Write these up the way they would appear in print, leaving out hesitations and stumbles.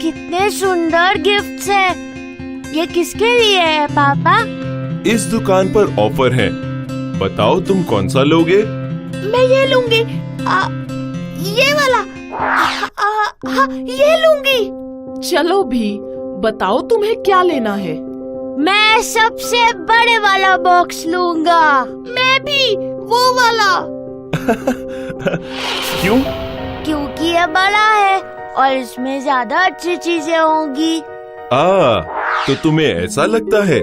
कितने सुंदर गिफ्ट्स हैं। ये किसके लिए है पापा? इस दुकान पर ऑफर है, बताओ तुम कौन सा लोगे? मैं ये लूंगी। ये वाला। हाँ, ये लूंगी। चलो भी, बताओ तुम्हें क्या लेना है? मैं सबसे बड़े वाला बॉक्स लूंगा। मैं भी वो वाला। क्यों? क्योंकि ये बड़ा है और इसमें ज्यादा अच्छी चीजें होंगी। तो तुम्हें ऐसा लगता है?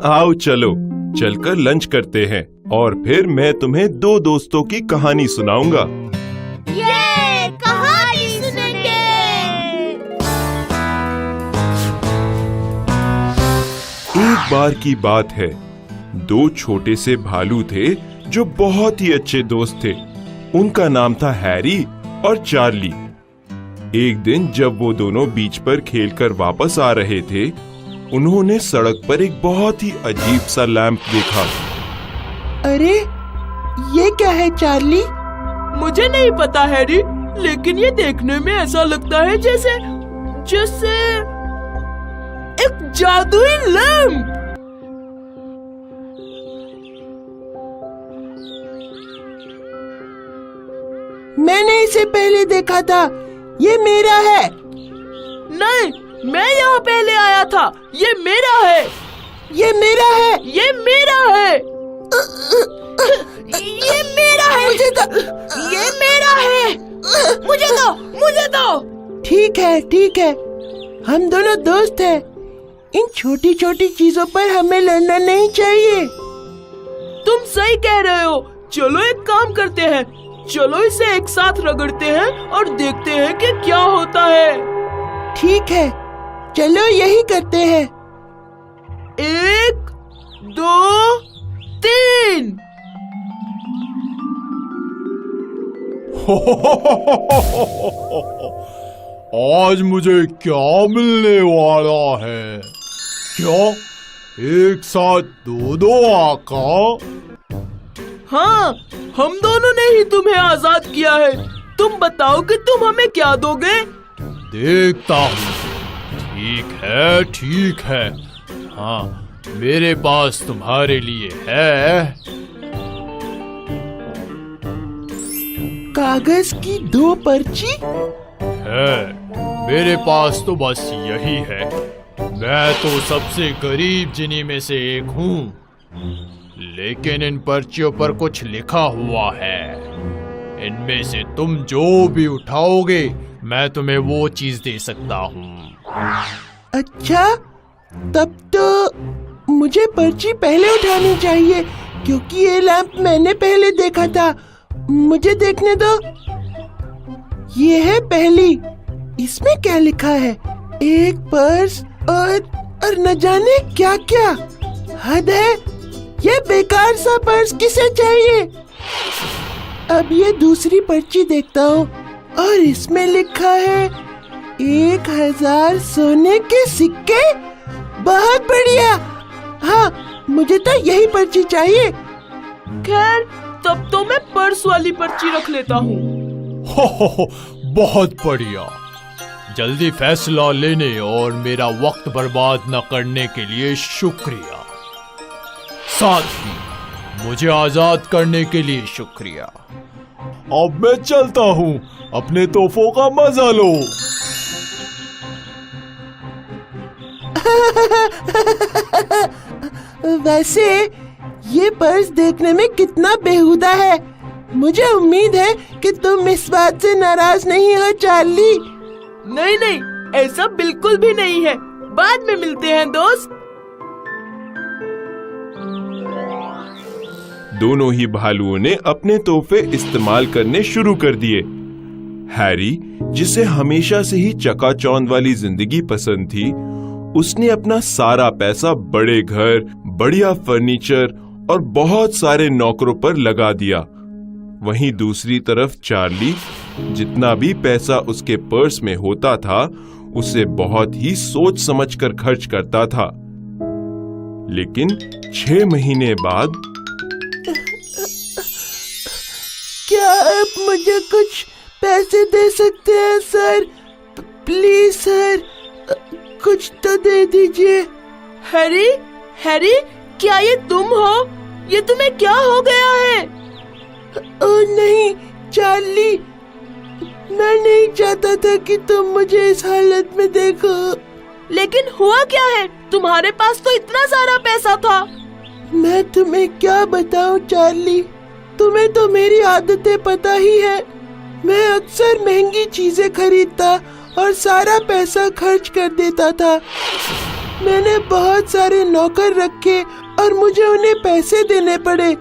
आओ चलो, चलकर लंच करते हैं और फिर मैं तुम्हें दो दोस्तों की कहानी सुनाऊंगा। ये कहानी सुनेंगे। एक बार की बात है, दो छोटे से भालू थे जो बहुत ही अच्छे दोस्त थे। उनका नाम था हैरी और चार्ली। एक दिन जब वो दोनों बीच पर खेलकर वापस आ रहे थे, उन्होंने सड़क पर एक बहुत ही अजीब सा लैंप देखा। अरे, ये क्या है चार्ली? मुझे नहीं पता हैरी, लेकिन ये देखने में ऐसा लगता है जैसे एक जादुई लैंप। मैंने इसे पहले देखा था, ये मेरा है। नहीं, मैं यहाँ पहले आया था, ये मेरा है। ये मेरा है। ये मेरा है। ये मेरा है। मुझे दो। ये मेरा है। मुझे दो, मुझे दो। ठीक है, हम दोनों दोस्त हैं। इन छोटी छोटी चीजों पर हमें लड़ना नहीं चाहिए। तुम सही कह रहे हो। चलो एक काम करते हैं, चलो इसे एक साथ रगड़ते हैं और देखते हैं कि क्या होता है। ठीक है, चलो यही करते हैं। 1, 2, 3। आज मुझे क्या मिलने वाला है? क्या एक साथ दो आका? हाँ, हम दोनों ने ही तुम्हें आजाद किया है। तुम बताओ कि तुम हमें क्या दोगे? देखता हूँ। ठीक है। हाँ, मेरे पास तुम्हारे लिए है कागज की 2 पर्ची। मेरे पास तो बस यही है। मैं तो सबसे गरीब जिन्हीं में से एक हूँ, लेकिन इन पर्चियों पर कुछ लिखा हुआ है। इनमें से तुम जो भी उठाओगे, मैं तुम्हें वो चीज दे सकता हूँ। अच्छा, तब तो मुझे पर्ची पहले उठानी चाहिए, क्योंकि ये लैंप मैंने पहले देखा था। मुझे देखने दो। ये है पहली। इसमें क्या लिखा है? एक पर्स और न जाने क्या क्या। हद है, ये बेकार सा पर्स किसे चाहिए? अब ये दूसरी पर्ची देखता हूँ और इसमें लिखा है 1000 सोने के सिक्के। बहुत बढ़िया। हाँ, मुझे तो यही पर्ची चाहिए। खैर, तब तो मैं पर्स वाली पर्ची रख लेता हूँ। हो, बहुत बढ़िया। जल्दी फैसला लेने और मेरा वक्त बर्बाद न करने के लिए शुक्रिया। साथ ही मुझे आजाद करने के लिए शुक्रिया। अब मैं चलता हूँ, अपने तोहफों का मजा लो। वैसे ये पर्स देखने में कितना बेहुदा है। मुझे उम्मीद है कि तुम इस बात से नाराज नहीं हो चार्ली। नहीं, ऐसा बिल्कुल भी नहीं है। बाद में मिलते हैं दोस्त। दोनों ही भालुओं ने अपने तोहफे इस्तेमाल करने शुरू कर दिए। हैरी, जिसे हमेशा से ही चकाचौंध वाली जिंदगी पसंद थी, उसने अपना सारा पैसा बड़े घर, बढ़िया फर्नीचर और बहुत सारे नौकरों पर लगा दिया। वहीं दूसरी तरफ चार्ली जितना भी पैसा उसके पर्स में होता था, उसे बहुत ही सोच समझकर खर्च करता था। लेकिन 6 महीने बाद क्या आप मुझे कुछ पैसे दे सकते हैं सर? प्लीज सर, कुछ तो दे दीजिए। हैरी, हैरी, क्या ये तुम हो? ये तुम्हें क्या हो गया है? ओ नहीं चार्ली, मैं नहीं चाहता था कि तुम मुझे इस हालत में देखो। लेकिन हुआ क्या है? तुम्हारे पास तो इतना सारा पैसा था। मैं तुम्हें क्या बताऊं चार्ली, तुम्हें तो मेरी आदतें पता ही है। मैं अक्सर महंगी चीजें खरीदता और सारा पैसा खर्च कर देता था। मैंने बहुत सारे नौकर रखे और मुझे उन्हें पैसे देने पड़े।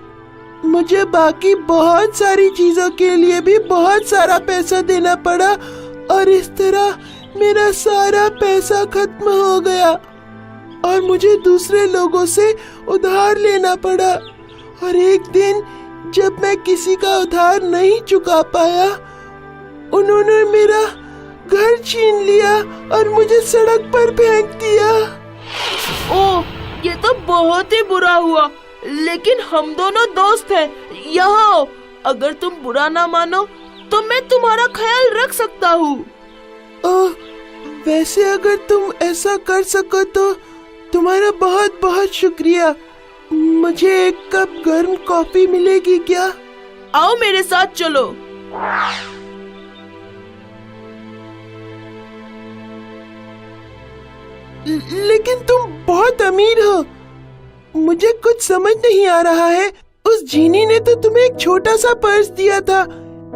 मुझे बाकी बहुत सारी चीजों के लिए भी बहुत सारा पैसा देना पड़ा और इस तरह मेरा सारा पैसा खत्म हो गया और मुझे दूसरे लोगों से उधार लेना पड़ा। और एक दिन जब मैं किसी का उधार नहीं चुका पाया, उन्होंने मेरा घर छीन लिया और मुझे सड़क पर फेंक दिया। ओह, ये तो बहुत ही बुरा हुआ। लेकिन हम दोनों दोस्त हैं। यहाँ आओ, अगर तुम बुरा ना मानो तो मैं तुम्हारा ख्याल रख सकता हूँ। ओह, वैसे अगर तुम ऐसा कर सको तो तुम्हारा बहुत बहुत शुक्रिया। मुझे एक कप गर्म कॉफी मिलेगी क्या? आओ मेरे साथ चलो। लेकिन तुम बहुत अमीर हो। मुझे कुछ समझ नहीं आ रहा है। उस जीनी ने तो तुम्हें एक छोटा सा पर्स दिया था,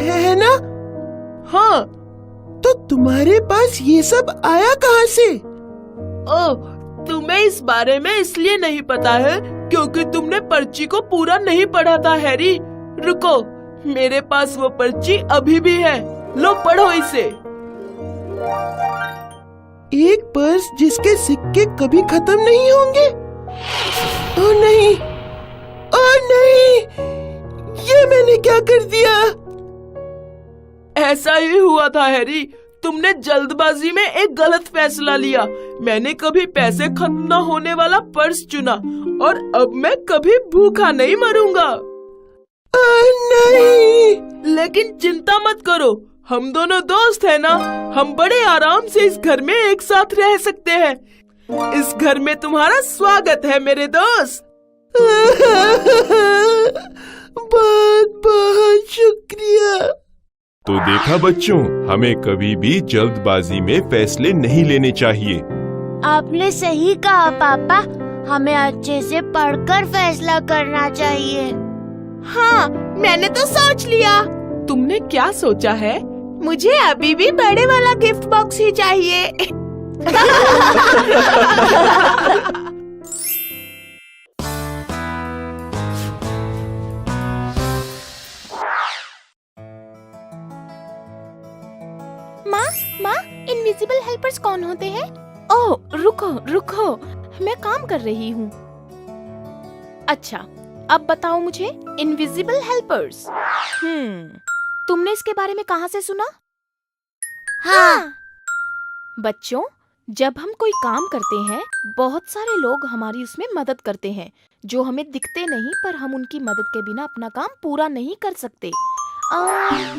है ना? हाँ। तो तुम्हारे पास ये सब आया कहाँ से? ओह, तुम्हें इस बारे में इसलिए नहीं पता है क्योंकि तुमने पर्ची को पूरा नहीं पढ़ा था हैरी। रुको, मेरे पास वो पर्ची अभी भी है। लो पढ़ो इसे। एक पर्स जिसके सिक्के कभी खत्म नहीं होंगे। ओह नहीं, ओह नहीं, ये मैंने क्या कर दिया? ऐसा ही हुआ था हैरी। तुमने जल्दबाजी में एक गलत फैसला लिया। मैंने कभी पैसे खत्म न होने वाला पर्स चुना और अब मैं कभी भूखा नहीं मरूंगा। नहीं। लेकिन चिंता मत करो, हम दोनों दोस्त हैं ना। हम बड़े आराम से इस घर में एक साथ रह सकते हैं। इस घर में तुम्हारा स्वागत है मेरे दोस्त। बहुत बहुत शुक्रिया। तो देखा बच्चों, हमें कभी भी जल्दबाजी में फैसले नहीं लेने चाहिए। आपने सही कहा पापा, हमें अच्छे से पढ़कर फैसला करना चाहिए। हाँ, मैंने तो सोच लिया। तुमने क्या सोचा है? मुझे अभी भी बड़े वाला गिफ्ट बॉक्स ही चाहिए। माँ, इनविजिबल हेल्पर्स कौन होते हैं? ओह, रुको, मैं काम कर रही हूँ। अच्छा, अब बताओ मुझे, इनविजिबल हेल्पर्स। तुमने इसके बारे में कहाँ से सुना? हाँ। बच्चों, जब हम कोई काम करते हैं, बहुत सारे लोग हमारी उसमें मदद करते हैं, जो हमें दिखते नहीं, पर हम उनकी मदद के बिना अपना काम पूरा नहीं कर सकते।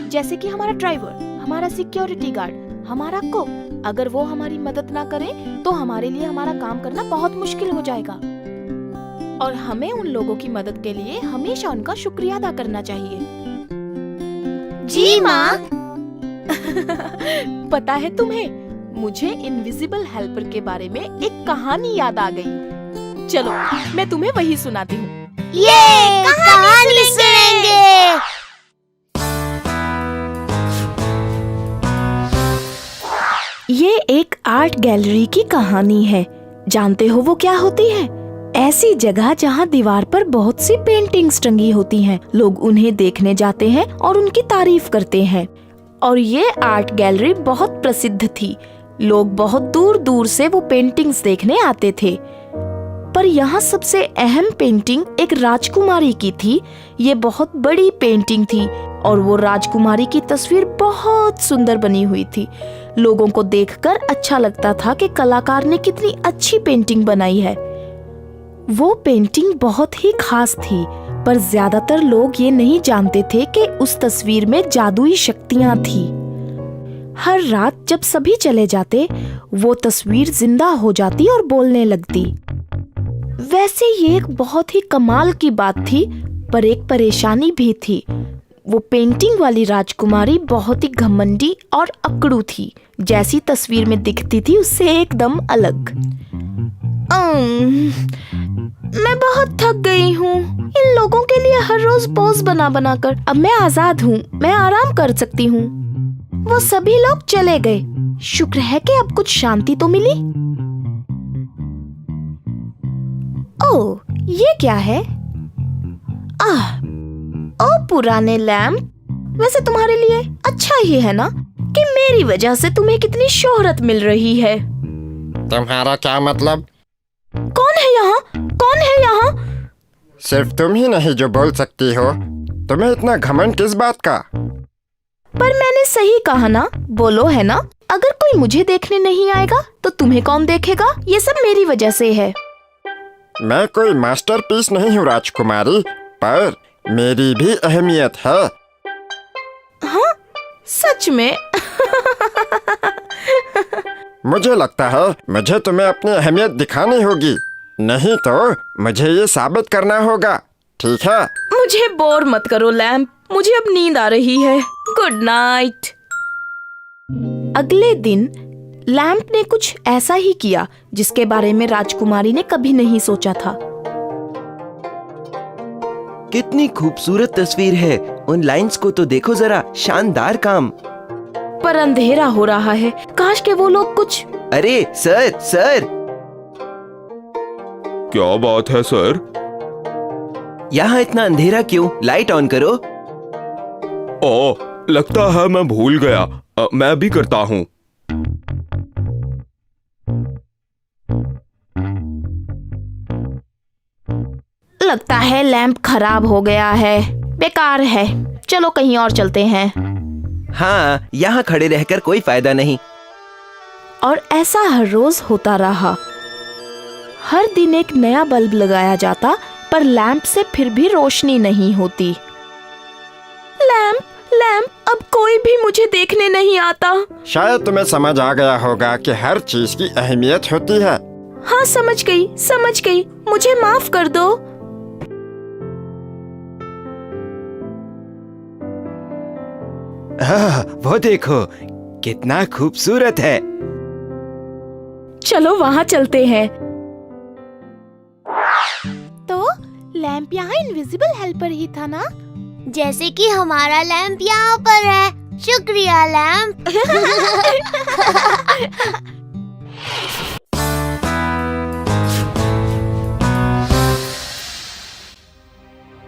जैसे कि हमारा ड्राइवर, हमारा सिक्योरिटी गार्ड, हमारा कुक। अगर वो हमारी मदद ना करें तो हमारे लिए हमारा काम करना बहुत मुश्किल हो जाएगा। और हमें उन लोगों की मदद के लिए हमेशा उनका शुक्रिया अदा करना चाहिए। जी माँ। पता है तुम्हें, मुझे इनविजिबल हेल्पर के बारे में एक कहानी याद आ गई। चलो, मैं तुम्हें वही सुनाती हूँ। ये कहानी सुनेंगे। ये एक आर्ट गैलरी की कहानी है। जानते हो वो क्या होती है? ऐसी जगह जहाँ दीवार पर बहुत सी पेंटिंग्स टंगी होती हैं। लोग उन्हें देखने जाते हैं और उनकी तारीफ करते हैं। और ये आर्ट गैलरी बहुत प्रसिद्ध थी। लोग बहुत दूर दूर से वो पेंटिंग्स देखने आते थे। पर यहाँ सबसे अहम पेंटिंग एक राजकुमारी की थी। ये बहुत बड़ी पेंटिंग थी और वो राजकुमारी की तस्वीर बहुत सुंदर बनी हुई थी। लोगों को देखकर अच्छा लगता था कि कलाकार ने कितनी अच्छी पेंटिंग बनाई है। वो पेंटिंग बहुत ही खास थी, पर ज्यादातर लोग ये नहीं जानते थे कि उस तस्वीर में जादुई शक्तियां थी। हर रात जब सभी चले जाते, वो तस्वीर जिंदा हो जाती और बोलने लगती। वैसे ये एक बहुत ही कमाल की बात थी, पर एक परेशानी भी थी। वो पेंटिंग वाली राजकुमारी बहुत ही घमंडी और अकड़ू थी। जैसी तस्वीर में दिखती थी उससे एकदम अलग। मैं बहुत थक गई हूँ इन लोगों के लिए हर रोज पोज बना बना कर। अब मैं आजाद हूँ, मैं आराम कर सकती हूँ। वो सभी लोग चले गए। शुक्र है कि अब कुछ शांति तो मिली। ओह, ये क्या है? ओ पुराने लैंप, वैसे तुम्हारे लिए अच्छा ही है ना कि मेरी वजह से तुम्हें कितनी शोहरत मिल रही है। तुम्हारा क्या मतलब? कौन है यहाँ? कौन है यहाँ? सिर्फ तुम ही नहीं जो बोल सकती हो। तुम्हें इतना घमंड किस बात का? पर मैंने सही कहा ना, बोलो है ना। अगर कोई मुझे देखने नहीं आएगा तो तुम्हें कौन देखेगा? ये सब मेरी वजह से है। मैं कोई मास्टरपीस नहीं हूँ राजकुमारी, पर मेरी भी अहमियत है। हाँ, सच में? मुझे लगता है मुझे तुम्हें अपनी अहमियत दिखानी होगी, नहीं तो मुझे ये साबित करना होगा, ठीक है? मुझे बोर मत करो लैंप, मुझे अब नींद आ रही है। Good night. अगले दिन लैंप ने कुछ ऐसा ही किया जिसके बारे में राजकुमारी ने कभी नहीं सोचा था। कितनी खूबसूरत तस्वीर है। उन लाइंस को तो देखो जरा, शानदार काम। पर अंधेरा हो रहा है, काश के वो लोग कुछ। अरे सर, सर, क्या बात है सर? यहाँ इतना अंधेरा क्यों? लाइट ऑन करो। ओ, लगता है मैं भूल गया। मैं भी करता हूँ। लगता है लैंप खराब हो गया है, बेकार है। चलो कहीं और चलते हैं। हाँ, यहाँ खड़े रहकर कोई फायदा नहीं। और ऐसा हर रोज होता रहा। हर दिन एक नया बल्ब लगाया जाता, पर लैंप से फिर भी रोशनी नहीं होती। लैंप, लैंप, अब कोई भी मुझे देखने नहीं आता। शायद तुम्हें समझ आ गया होगा कि हर चीज की अहमियत होती है। हाँ, समझ गई, समझ गई। मुझे माफ कर दो। वो देखो, कितना खूबसूरत है। चलो वहाँ चलते हैं। तो लैंप यहाँ इनविजिबल हेल्पर ही था ना? जैसे कि हमारा लैंप यहाँ पर है। शुक्रिया लैंप।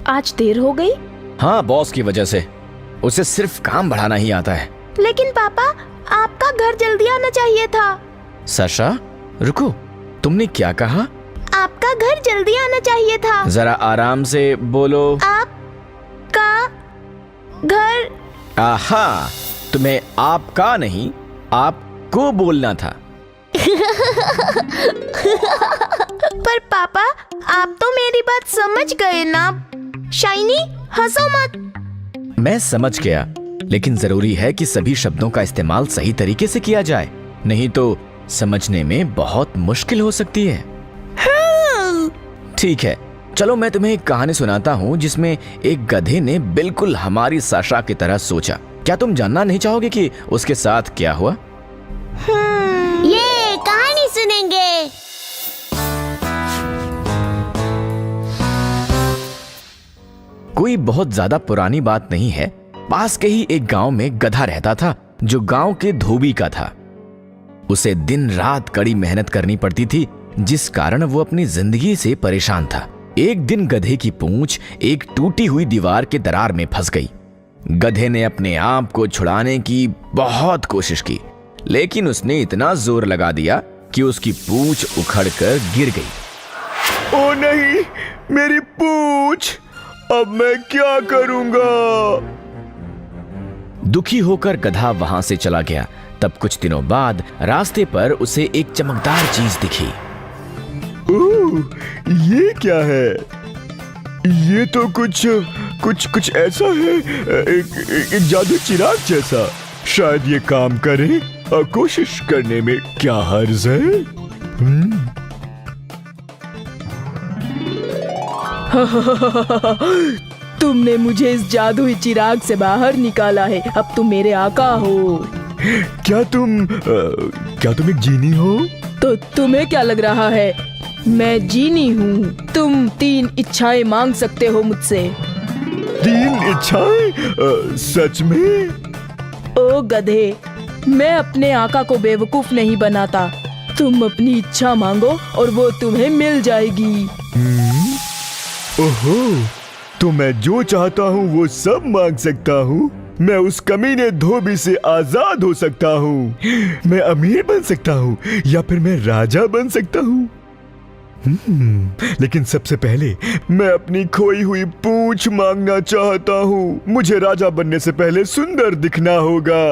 आज देर हो गई। हाँ, बॉस की वजह से। उसे सिर्फ काम बढ़ाना ही आता है। लेकिन पापा, आपका घर जल्दी आना चाहिए था। साशा, रुको, तुमने क्या कहा? आपका घर जल्दी आना चाहिए था। जरा आराम से बोलो। आपका घर। आहा, तुम्हें आपका नहीं, आपको बोलना था। पर पापा, आप तो मेरी बात समझ गए ना। शाइनी, हंसो मत। मैं समझ गया, लेकिन जरूरी है कि सभी शब्दों का इस्तेमाल सही तरीके से किया जाए, नहीं तो समझने में बहुत मुश्किल हो सकती है। ठीक है, चलो मैं तुम्हें एक कहानी सुनाता हूँ जिसमें एक गधे ने बिल्कुल हमारी साशा की तरह सोचा। क्या तुम जानना नहीं चाहोगे कि उसके साथ क्या हुआ? ये कहानी सुनेंगे। कोई बहुत ज्यादा पुरानी बात नहीं है। पास के ही एक गांव में गधा रहता था जो गांव के धोबी का था। उसे दिन रात कड़ी मेहनत करनी पड़ती थी, जिस कारण वो अपनी जिंदगी से परेशान था। एक दिन गधे की पूंछ एक टूटी हुई दीवार के दरार में फंस गई। गधे ने अपने आप को छुड़ाने की बहुत कोशिश की, लेकिन उसने इतना जोर लगा दिया कि उसकी पूंछ उखड़कर गिर गई। ओ नहीं, मेरी पूंछ! अब मैं क्या करूंगा? दुखी होकर गधा वहां से चला गया। तब कुछ दिनों बाद रास्ते पर उसे एक चमकदार चीज दिखी। ये क्या है? ये तो कुछ ऐसा है, एक जादू चिराग जैसा। शायद ये काम करे और कोशिश करने में क्या हर्ज है? तुमने मुझे इस जादुई चिराग से बाहर निकाला है। अब तुम मेरे आका हो। क्या तुम एक जीनी हो? तो तुम्हें क्या लग रहा है? मैं जीनी हूँ। तुम 3 इच्छाएं मांग सकते हो मुझसे। 3 इच्छाएं? सच में? ओ गधे, मैं अपने आका को बेवकूफ नहीं बनाता। तुम अपनी इच्छा मांगो और वो तुम्हें मिल जाएगी। ओहो, तो मैं जो चाहता हूँ वो सब मांग सकता हूँ। मैं उस कमीने धोबी से आजाद हो सकता हूँ। मैं अमीर बन सकता हूँ या फिर मैं राजा बन सकता हूँ। लेकिन सबसे पहले मैं अपनी खोई हुई पूंछ मांगना चाहता हूँ। मुझे राजा बनने से पहले सुंदर दिखना होगा।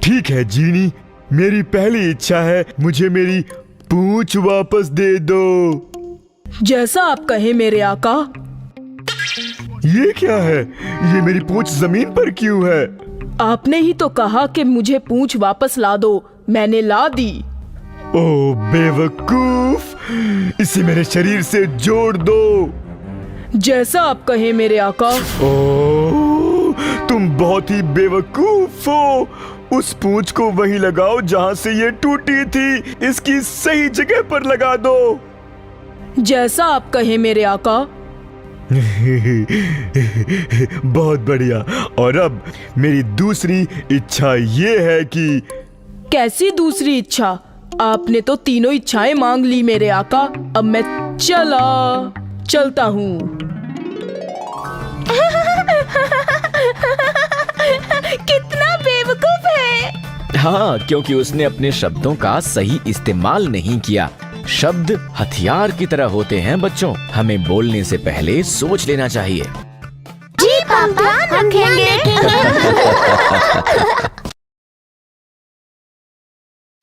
ठीक है जीनी, मेरी पहली इच्छा है, मुझे मेरी पूंछ वापस दे दो। जैसा आप कहे मेरे आका। ये क्या है? ये मेरी पूंछ जमीन पर क्यों है? आपने ही तो कहा कि मुझे पूंछ वापस ला दो। मैंने ला दी। ओ बेवकूफ, इसे मेरे शरीर से जोड़ दो। जैसा आप कहे मेरे आका। ओ, तुम बहुत ही बेवकूफ हो। उस पूंछ को वहीं लगाओ जहां से ये टूटी थी। इसकी सही जगह पर लगा दो। जैसा आप कहे मेरे आका। बहुत बढ़िया। और अब मेरी दूसरी इच्छा ये है कि। कैसी दूसरी इच्छा? आपने तो 3 इच्छाएं मांग ली मेरे आका। अब मैं चलता हूँ। कितना बेवकूफ है। हाँ, क्योंकि उसने अपने शब्दों का सही इस्तेमाल नहीं किया। शब्द हथियार की तरह होते हैं बच्चों। हमें बोलने से पहले सोच लेना चाहिए। जी पापा, हम ध्यान रखेंगे।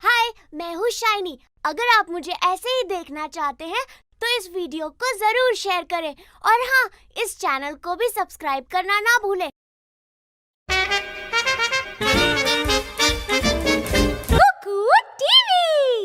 हाय, मैं हूँ शाइनी। अगर आप मुझे ऐसे ही देखना चाहते हैं तो इस वीडियो को जरूर शेयर करें और हाँ, इस चैनल को भी सब्सक्राइब करना ना भूलें।